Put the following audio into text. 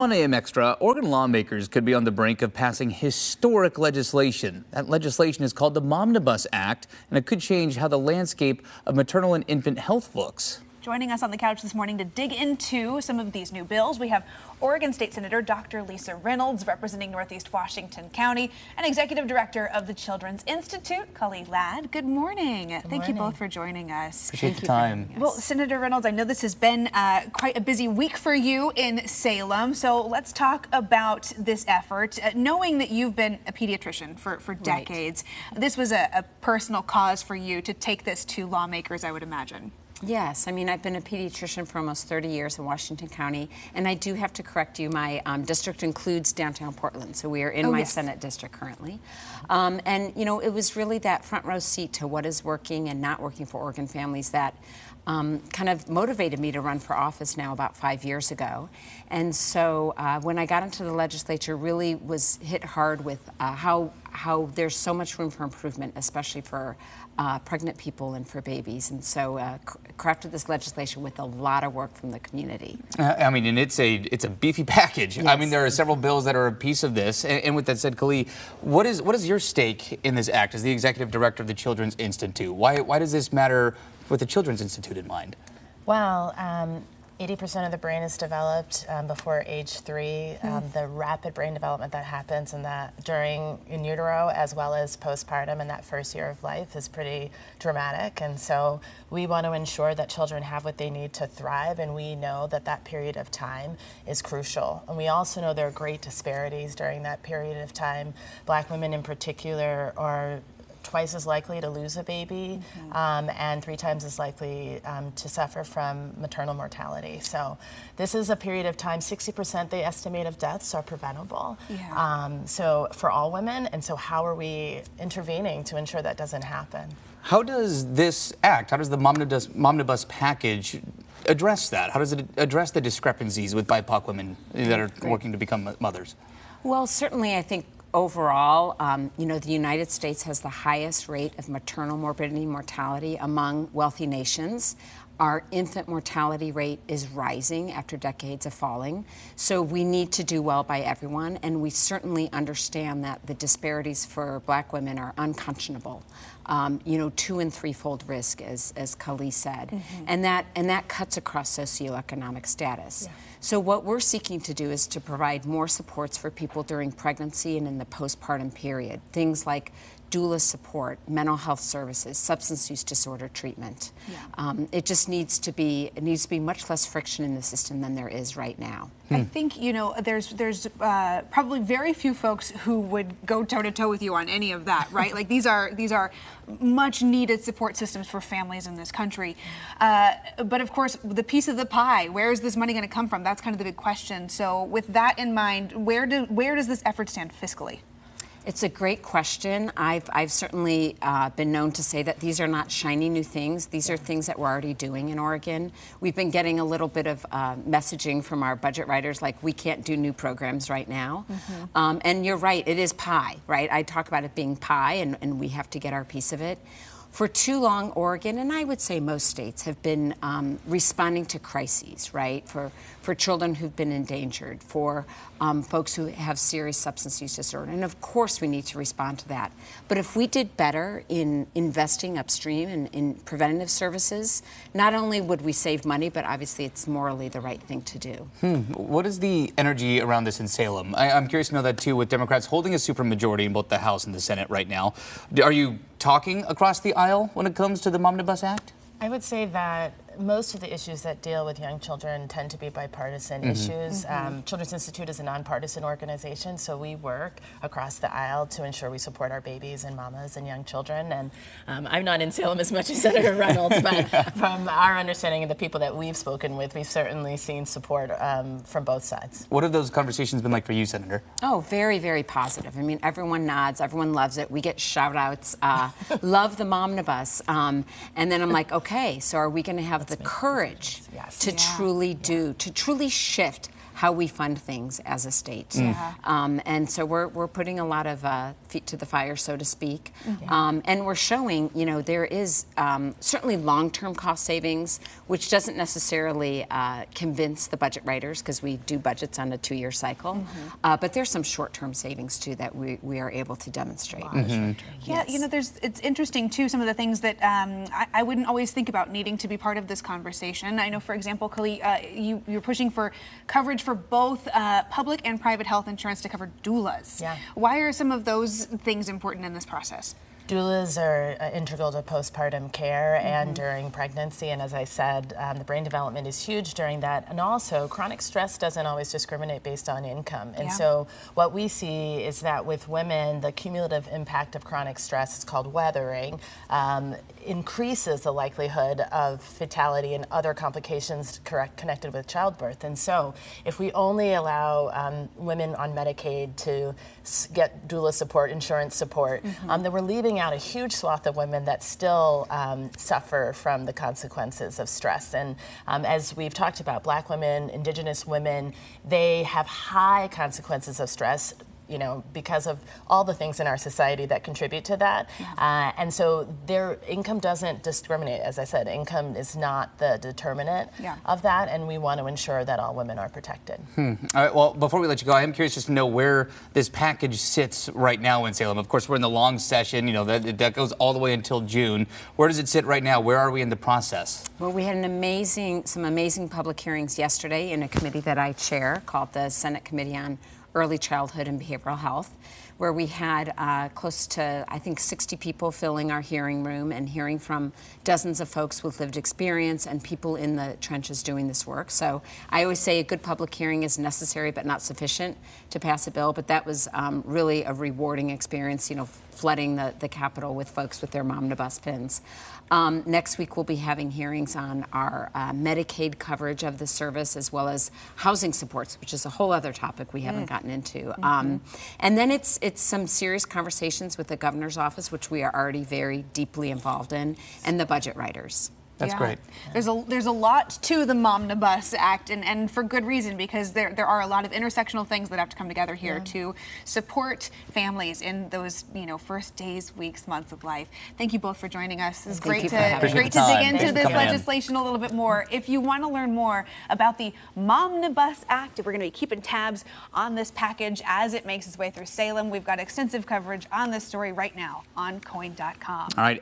On AM Extra, Oregon lawmakers could be on the brink of passing historic legislation. That legislation is called the Momnibus Act, and it could change how the landscape of maternal and infant health looks. Joining us on the couch this morning to dig into some of these new bills, we have Oregon State Senator Dr. Lisa Reynolds, representing Northeast Washington County, and Executive Director of the Children's Institute, Cully Ladd. Good morning. Thank you both for joining us. Appreciate the time. Well, Senator Reynolds, I know this has been quite a busy week for you in Salem, so let's talk about this effort. Knowing that you've been a pediatrician for decades, this was a personal cause for you to take this to lawmakers, I would imagine. Yes, I mean, I've been a pediatrician for almost 30 years in Washington County, and I do have to correct you, my district includes downtown Portland, so we are in my Senate district currently. And, you know, it was really that front row seat to what is working and not working for Oregon families that kind of motivated me to run for office now about 5 years ago. And so when I got into the legislature, really was hit hard with how there's so much room for improvement, especially for pregnant people and for babies. And so crafted this legislation with a lot of work from the community. I mean, and it's a beefy package. Yes. I mean, there are several bills that are a piece of this. And with that said, Cully, what is your stake in this act as the Executive Director of the Children's Institute? Why does this matter with the Children's Institute in mind? Well, 80% of the brain is developed before age 3. The rapid brain development that happens in utero as well as postpartum in that first year of life is pretty dramatic. And so we want to ensure that children have what they need to thrive, and we know that that period of time is crucial. And we also know there are great disparities during that period of time. Black women in particular are twice as likely to lose a baby and 3 times as likely to suffer from maternal mortality. So this is a period of time, 60% they estimate of deaths are preventable. So for all women, and so how are we intervening to ensure that doesn't happen? How does this act, how does the Momnibus package address that? How does it address the discrepancies with BIPOC women that are working to become mothers? Well, certainly I think overall, you know, the United States has the highest rate of maternal morbidity and mortality among wealthy nations. Our infant mortality rate is rising after decades of falling. So we need to do well by everyone, and we certainly understand that the disparities for Black women are unconscionable. You know, 2- and 3-fold risk, as Cully said, and that cuts across socioeconomic status. So what we're seeking to do is to provide more supports for people during pregnancy and in the postpartum period. Things like doula support, mental health services, substance use disorder treatment. It just needs to be much less friction in the system than there is right now. I think, you know, there's probably very few folks who would go toe-to-toe with you on any of that, right? Like these are much needed support systems for families in this country. But of course, the piece of the pie, where is this money going to come from? That's kind of the big question. So with that in mind, where does this effort stand fiscally? It's a great question. I've certainly been known to say that these are not shiny new things. These are things that we're already doing in Oregon. We've been getting a little bit of messaging from our budget writers like we can't do new programs right now. And you're right, it is pie, right? I talk about it being pie, and we have to get our piece of it. For too long, Oregon, and I would say most states, have been responding to crises, right? For children who've been endangered, for folks who have serious substance use disorder. And of course we need to respond to that. But if we did better in investing upstream in preventative services, not only would we save money, but obviously it's morally the right thing to do. What is the energy around this in Salem? I'm curious to know that too, with Democrats holding a supermajority in both the House and the Senate right now. Are you talking across the aisle when it comes to the Momnibus Act? I would say that most of the issues that deal with young children tend to be bipartisan issues. Children's Institute is a nonpartisan organization, so we work across the aisle to ensure we support our babies and mamas and young children. And I'm not in Salem as much as Senator Reynolds, but from our understanding of the people that we've spoken with, we've certainly seen support from both sides. What have those conversations been like for you, Senator? Oh, very, very positive. I mean, everyone nods, everyone loves it. We get shout outs, love the Momnibus. And then I'm like, okay, so are we going to have the courage to truly shift how we fund things as a state. And so we're putting a lot of feet to the fire, so to speak. And we're showing, you know, there is certainly long-term cost savings, which doesn't necessarily convince the budget writers, because we do budgets on a 2-year cycle. But there's some short-term savings too that we are able to demonstrate. Yeah, you know, it's interesting too, some of the things that I wouldn't always think about needing to be part of this conversation. I know, for example, Kali, you're pushing for coverage for both public and private health insurance to cover doulas. Why are some of those things important in this process? Doulas are integral to postpartum care and during pregnancy, and as I said, the brain development is huge during that, and also chronic stress doesn't always discriminate based on income, and so what we see is that with women, the cumulative impact of chronic stress, it's called weathering, increases the likelihood of fatality and other complications connected with childbirth. And so if we only allow women on Medicaid to get doula support, insurance support, then we're leaving out a huge swath of women that still suffer from the consequences of stress. And as we've talked about, Black women, Indigenous women, they have high consequences of stress, you know, because of all the things in our society that contribute to that. And so their income doesn't discriminate. As I said, income is not the determinant of that, and we want to ensure that all women are protected. All right, well, before we let you go, I am curious just to know where this package sits right now in Salem. Of course, we're in the long session, you know, that goes all the way until June. Where does it sit right now? Where are we in the process? Well, we had some amazing public hearings yesterday in a committee that I chair called the Senate Committee on Early Childhood and Behavioral Health, where we had close to, I think, 60 people filling our hearing room and hearing from dozens of folks with lived experience and people in the trenches doing this work. So I always say a good public hearing is necessary but not sufficient to pass a bill, but that was really a rewarding experience, you know, flooding the Capitol with folks with their Momnibus pins. Next week we'll be having hearings on our Medicaid coverage of the service, as well as housing supports, which is a whole other topic we haven't gotten into. And then it's some serious conversations with the governor's office, which we are already very deeply involved in, and the budget writers. That's great. There's a lot to the Momnibus Act, and for good reason, because there are a lot of intersectional things that have to come together here to support families in those, you know, first days, weeks, months of life. Thank you both for joining us. It's great to dig into this legislation a little bit more. If you want to learn more about the Momnibus Act, we're going to be keeping tabs on this package as it makes its way through Salem. We've got extensive coverage on this story right now on KOIN.com. All right.